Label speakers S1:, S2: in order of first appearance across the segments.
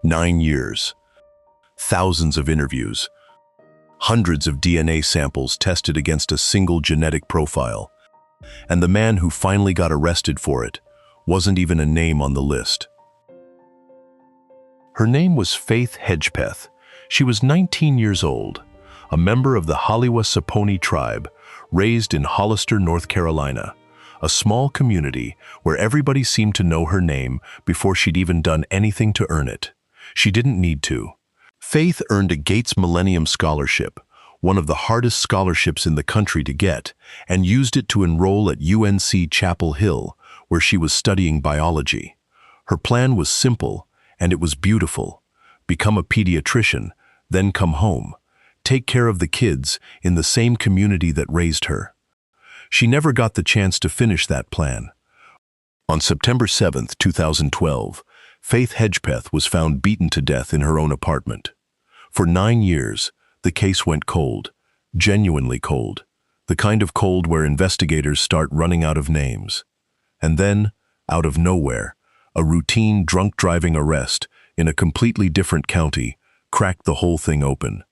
S1: 9 years, thousands of interviews, hundreds of DNA samples tested against a single genetic profile, and the man who finally got arrested for it wasn't even a name on the list. Her name was Faith Hedgepeth. She was 19 years old, a member of the Hollywa-Saponi tribe, raised in Hollister, North Carolina, a small community where everybody seemed to know her name before she'd even done anything to earn it. She didn't need to. Faith earned a Gates Millennium Scholarship, one of the hardest scholarships in the country to get, and used it to enroll at UNC-Chapel Hill, where she was studying biology. Her plan was simple, and it was beautiful. Become a pediatrician, then come home. Take care of the kids in the same community that raised her. She never got the chance to finish that plan. On September 7, 2012, Faith Hedgepeth was found beaten to death in her own apartment. For 9 years, the case went cold, genuinely cold, the kind of cold where investigators start running out of names. And then, out of nowhere, a routine drunk driving arrest in a completely different county cracked the whole thing open.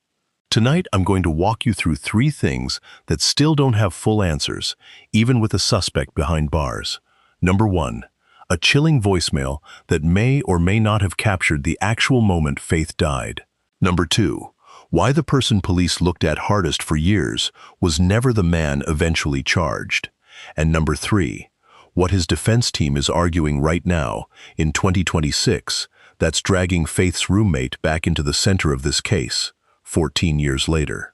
S1: Tonight, I'm going to walk you through 3 things that still don't have full answers, even with a suspect behind bars. Number 1, a chilling voicemail that may or may not have captured the actual moment Faith died. Number 2, why the person police looked at hardest for years was never the man eventually charged. And number 3, what his defense team is arguing right now, in 2026, that's dragging Faith's roommate back into the center of this case, 14 years later.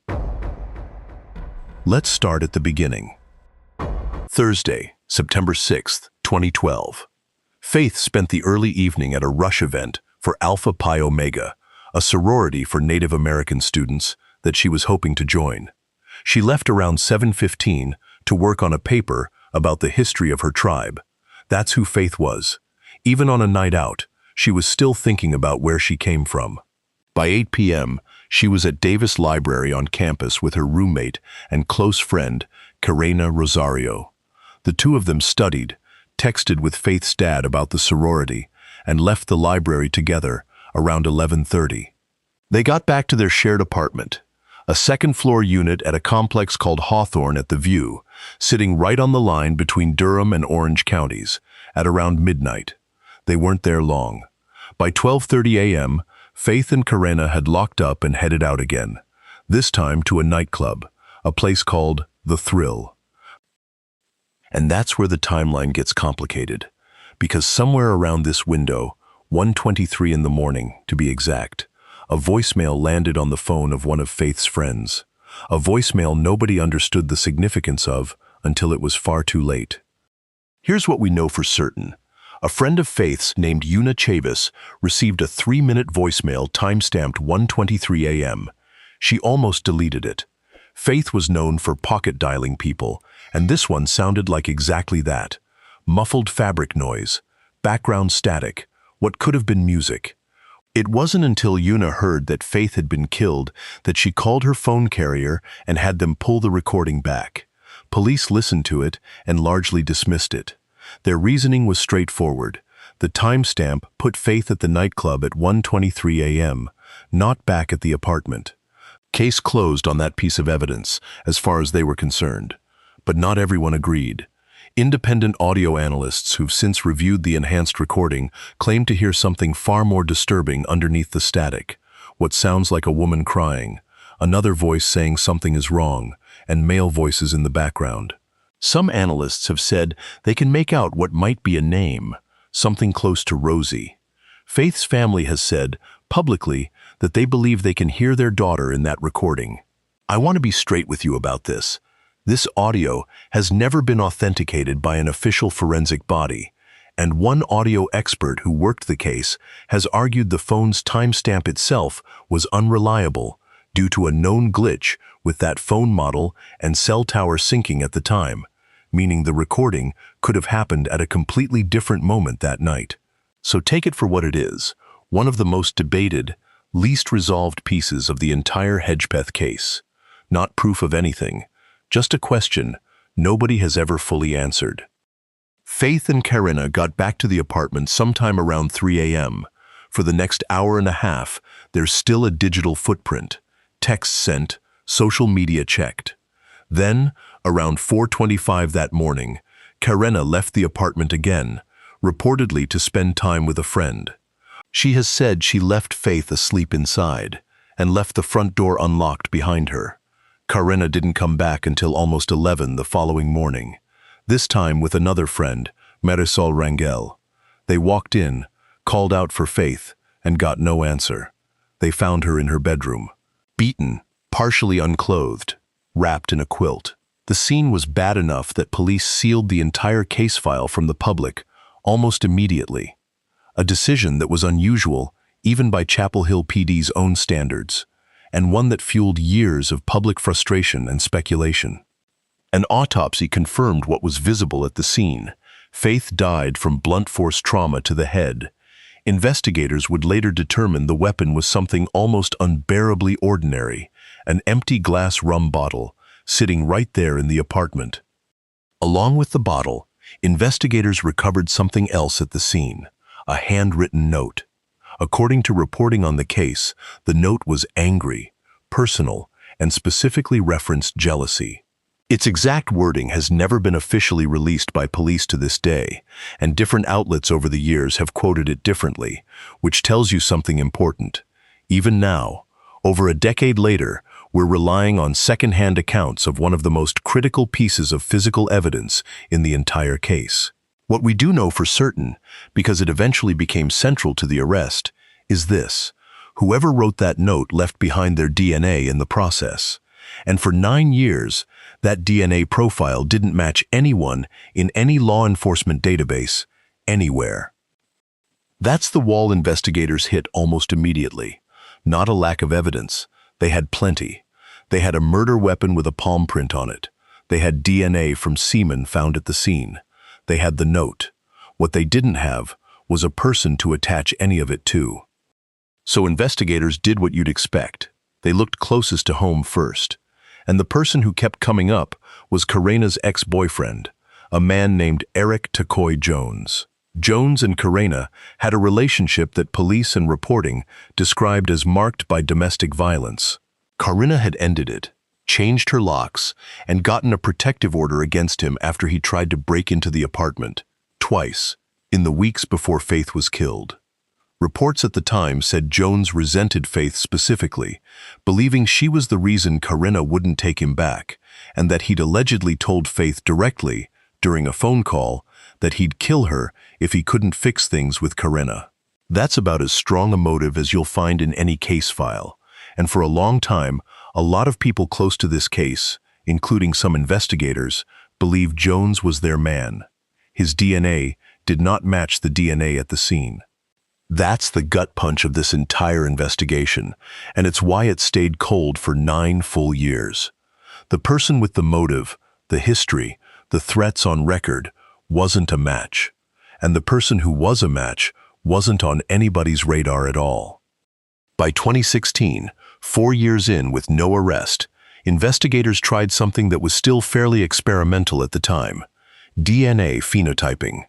S1: Let's start at the beginning. Thursday, September 6, 2012. Faith spent the early evening at a rush event for Alpha Pi Omega, a sorority for Native American students that she was hoping to join. She left around 7:15 to work on a paper about the history of her tribe. That's who Faith was. Even on a night out, she was still thinking about where she came from. By 8 p.m., she was at Davis Library on campus with her roommate and close friend, Karena Rosario. The two of them studied, texted with Faith's dad about the sorority, and left the library together around 11:30. They got back to their shared apartment, a second-floor unit at a complex called Hawthorne at the View, sitting right on the line between Durham and Orange counties, at around midnight. They weren't there long. By 12:30 a.m., Faith and Karena had locked up and headed out again, this time to a nightclub, a place called The Thrill. And that's where the timeline gets complicated, because somewhere around this window, 1:23 in the morning, to be exact, a voicemail landed on the phone of one of Faith's friends, a voicemail nobody understood the significance of until it was far too late. Here's what we know for certain. A friend of Faith's named UNC-Chapel received a 3-minute voicemail time-stamped 1:23 a.m. She almost deleted it. Faith was known for pocket dialing people, and this one sounded like exactly that. Muffled fabric noise, background static, what could have been music. It wasn't until Una heard that Faith had been killed that she called her phone carrier and had them pull the recording back. Police listened to it and largely dismissed it. Their reasoning was straightforward. The timestamp put Faith at the nightclub at 1:23 a.m., not back at the apartment. Case closed on that piece of evidence, as far as they were concerned. But not everyone agreed. Independent audio analysts who've since reviewed the enhanced recording claim to hear something far more disturbing underneath the static. What sounds like a woman crying, another voice saying something is wrong, and male voices in the background. Some analysts have said they can make out what might be a name, something close to Rosie. Faith's family has said, publicly, that they believe they can hear their daughter in that recording. I want to be straight with you about this. This audio has never been authenticated by an official forensic body, and one audio expert who worked the case has argued the phone's timestamp itself was unreliable due to a known glitch with that phone model and cell tower syncing at the time, meaning the recording could have happened at a completely different moment that night. So take it for what it is, one of the most debated, least resolved pieces of the entire Hedgepeth case. Not proof of anything, just a question nobody has ever fully answered. Faith and Karena got back to the apartment sometime around 3 a.m. For the next hour and a half, there's still a digital footprint. Texts sent, social media checked. Then, around 4:25 that morning, Karena left the apartment again, reportedly to spend time with a friend. She has said she left Faith asleep inside and left the front door unlocked behind her. Karena didn't come back until almost 11 the following morning, this time with another friend, Marisol Rangel. They walked in, called out for Faith, and got no answer. They found her in her bedroom, beaten, partially unclothed, wrapped in a quilt. The scene was bad enough that police sealed the entire case file from the public almost immediately, a decision that was unusual even by Chapel Hill PD's own standards, and one that fueled years of public frustration and speculation. An autopsy confirmed what was visible at the scene. Faith died from blunt force trauma to the head. Investigators would later determine the weapon was something almost unbearably ordinary, an empty glass rum bottle sitting right there in the apartment. Along with the bottle, investigators recovered something else at the scene, a handwritten note. According to reporting on the case, the note was angry, personal, and specifically referenced jealousy. Its exact wording has never been officially released by police to this day, and different outlets over the years have quoted it differently, which tells you something important. Even now, over a decade later, we're relying on second-hand accounts of one of the most critical pieces of physical evidence in the entire case. What we do know for certain, because it eventually became central to the arrest, is this: whoever wrote that note left behind their DNA in the process. And for 9 years, that DNA profile didn't match anyone in any law enforcement database, anywhere. That's the wall investigators hit almost immediately. Not a lack of evidence. They had plenty. They had a murder weapon with a palm print on it. They had DNA from semen found at the scene. They had the note. What they didn't have was a person to attach any of it to. So investigators did what you'd expect. They looked closest to home first. And the person who kept coming up was Karena's ex-boyfriend, a man named Eric Takoy Jones. Jones and Karena had a relationship that police and reporting described as marked by domestic violence. Karena had ended it, changed her locks, and gotten a protective order against him after he tried to break into the apartment, twice, in the weeks before Faith was killed. Reports at the time said Jones resented Faith specifically, believing she was the reason Karena wouldn't take him back, and that he'd allegedly told Faith directly, during a phone call, that he'd kill her if he couldn't fix things with Karena. That's about as strong a motive as you'll find in any case file, and for a long time, a lot of people close to this case, including some investigators, believed Jones was their man. His DNA did not match the DNA at the scene. That's the gut punch of this entire investigation, and it's why it stayed cold for 9 full years. The person with the motive, the history, the threats on record, wasn't a match. And the person who was a match wasn't on anybody's radar at all. By 2016, 4 years in with no arrest, investigators tried something that was still fairly experimental at the time: DNA phenotyping.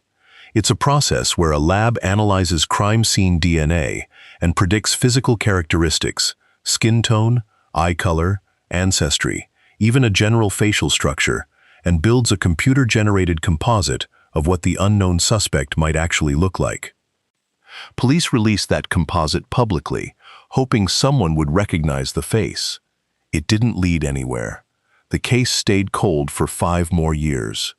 S1: It's a process where a lab analyzes crime scene DNA and predicts physical characteristics, skin tone, eye color, ancestry, even a general facial structure, and builds a computer-generated composite of what the unknown suspect might actually look like. Police released that composite publicly, hoping someone would recognize the face. It didn't lead anywhere. The case stayed cold for 5 more years.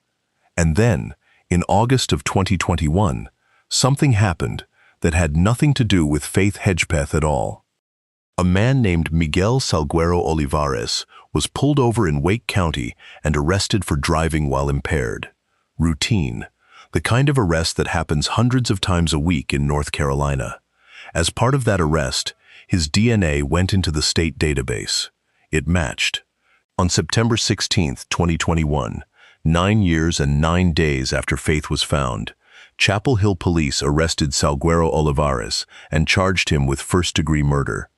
S1: And then, in August of 2021, something happened that had nothing to do with Faith Hedgepeth at all. A man named Miguel Salguero-Olivares was pulled over in Wake County and arrested for driving while impaired. Routine, the kind of arrest that happens hundreds of times a week in North Carolina. As part of that arrest, his DNA went into the state database. It matched. On September 16, 2021, 9 years and 9 days after Faith was found, Chapel Hill police arrested Salguero-Olivares and charged him with first-degree murder.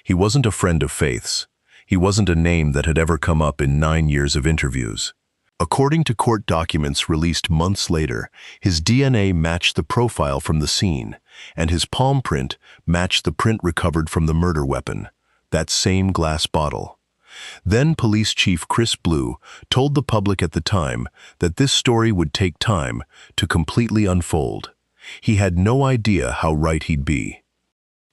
S1: He wasn't a friend of Faith's. He wasn't a name that had ever come up in 9 years of interviews. According to court documents released months later, his DNA matched the profile from the scene, and his palm print matched the print recovered from the murder weapon, that same glass bottle. Then Police Chief Chris Blue told the public at the time that this story would take time to completely unfold. He had no idea how right he'd be.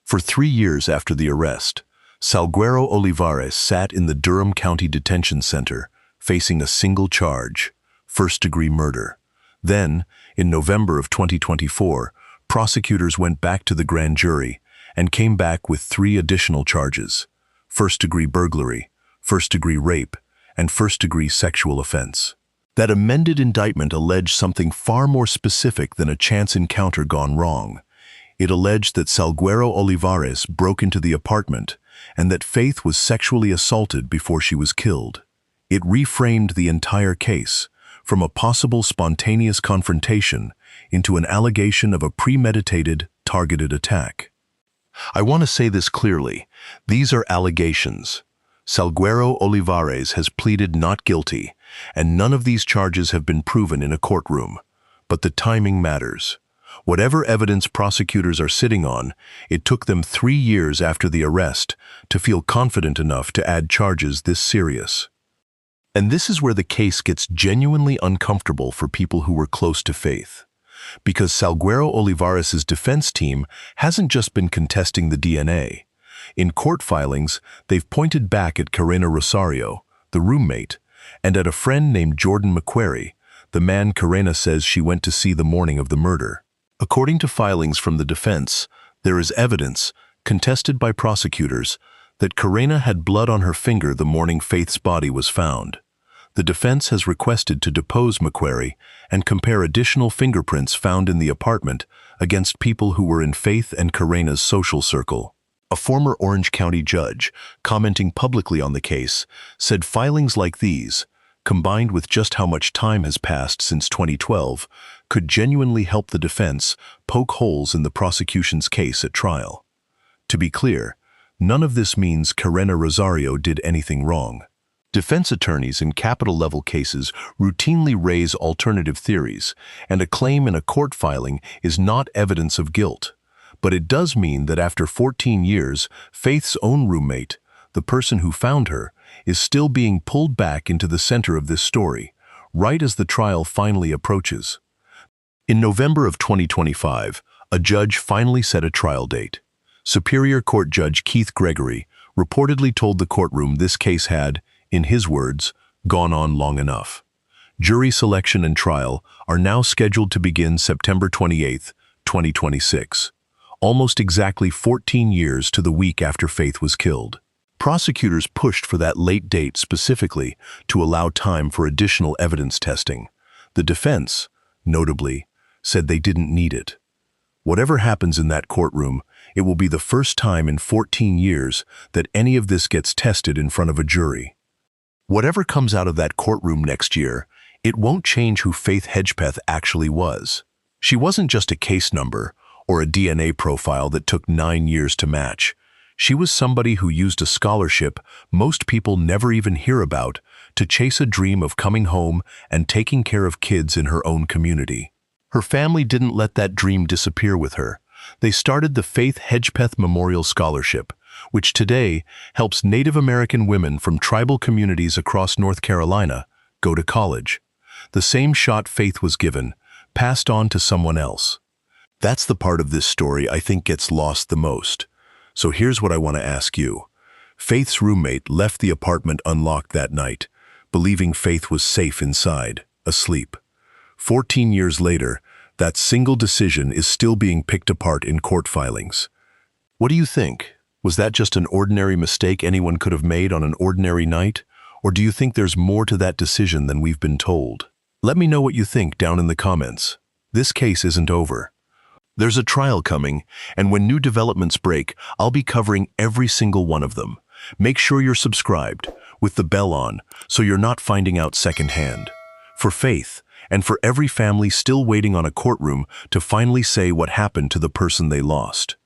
S1: For 3 years after the arrest, Salguero-Olivares sat in the Durham County Detention Center, facing a single charge: first-degree murder. Then, in November of 2024, prosecutors went back to the grand jury and came back with 3 additional charges: first-degree burglary, first-degree rape, and first-degree sexual offense. That amended indictment alleged something far more specific than a chance encounter gone wrong. It alleged that Salguero-Olivares broke into the apartment and that Faith was sexually assaulted before she was killed. It reframed the entire case, from a possible spontaneous confrontation into an allegation of a premeditated, targeted attack. I want to say this clearly. These are allegations. Salguero-Olivares has pleaded not guilty, and none of these charges have been proven in a courtroom. But the timing matters. Whatever evidence prosecutors are sitting on, it took them 3 years after the arrest to feel confident enough to add charges this serious. And this is where the case gets genuinely uncomfortable for people who were close to Faith. Because Salguero-Olivares' defense team hasn't just been contesting the DNA. In court filings, they've pointed back at Karena Rosario, the roommate, and at a friend named Jordan McQuarrie, the man Karena says she went to see the morning of the murder. According to filings from the defense, there is evidence, contested by prosecutors, that Karena had blood on her finger the morning Faith's body was found. The defense has requested to depose McQuarrie and compare additional fingerprints found in the apartment against people who were in Faith and Karena's social circle. A former Orange County judge, commenting publicly on the case, said filings like these, combined with just how much time has passed since 2012, could genuinely help the defense poke holes in the prosecution's case at trial. To be clear, none of this means Karena Rosario did anything wrong. Defense attorneys in capital-level cases routinely raise alternative theories, and a claim in a court filing is not evidence of guilt. But it does mean that after 14 years, Faith's own roommate, the person who found her, is still being pulled back into the center of this story, right as the trial finally approaches. In November of 2025, a judge finally set a trial date. Superior Court Judge Keith Gregory reportedly told the courtroom this case had, in his words, gone on long enough. Jury selection and trial are now scheduled to begin September 28, 2026, almost exactly 14 years to the week after Faith was killed. Prosecutors pushed for that late date specifically to allow time for additional evidence testing. The defense, notably, said they didn't need it. Whatever happens in that courtroom, it will be the first time in 14 years that any of this gets tested in front of a jury. Whatever comes out of that courtroom next year, it won't change who Faith Hedgepeth actually was. She wasn't just a case number or a DNA profile that took 9 years to match. She was somebody who used a scholarship most people never even hear about to chase a dream of coming home and taking care of kids in her own community. Her family didn't let that dream disappear with her. They started the Faith Hedgepeth Memorial Scholarship, which today helps Native American women from tribal communities across North Carolina go to college. The same shot Faith was given, passed on to someone else. That's the part of this story I think gets lost the most. So here's what I want to ask you. Faith's roommate left the apartment unlocked that night, believing Faith was safe inside, asleep. 14 years later, that single decision is still being picked apart in court filings. What do you think? Was that just an ordinary mistake anyone could have made on an ordinary night? Or do you think there's more to that decision than we've been told? Let me know what you think down in the comments. This case isn't over. There's a trial coming, and when new developments break, I'll be covering every single one of them. Make sure you're subscribed, with the bell on, so you're not finding out secondhand. For Faith, and for every family still waiting on a courtroom to finally say what happened to the person they lost.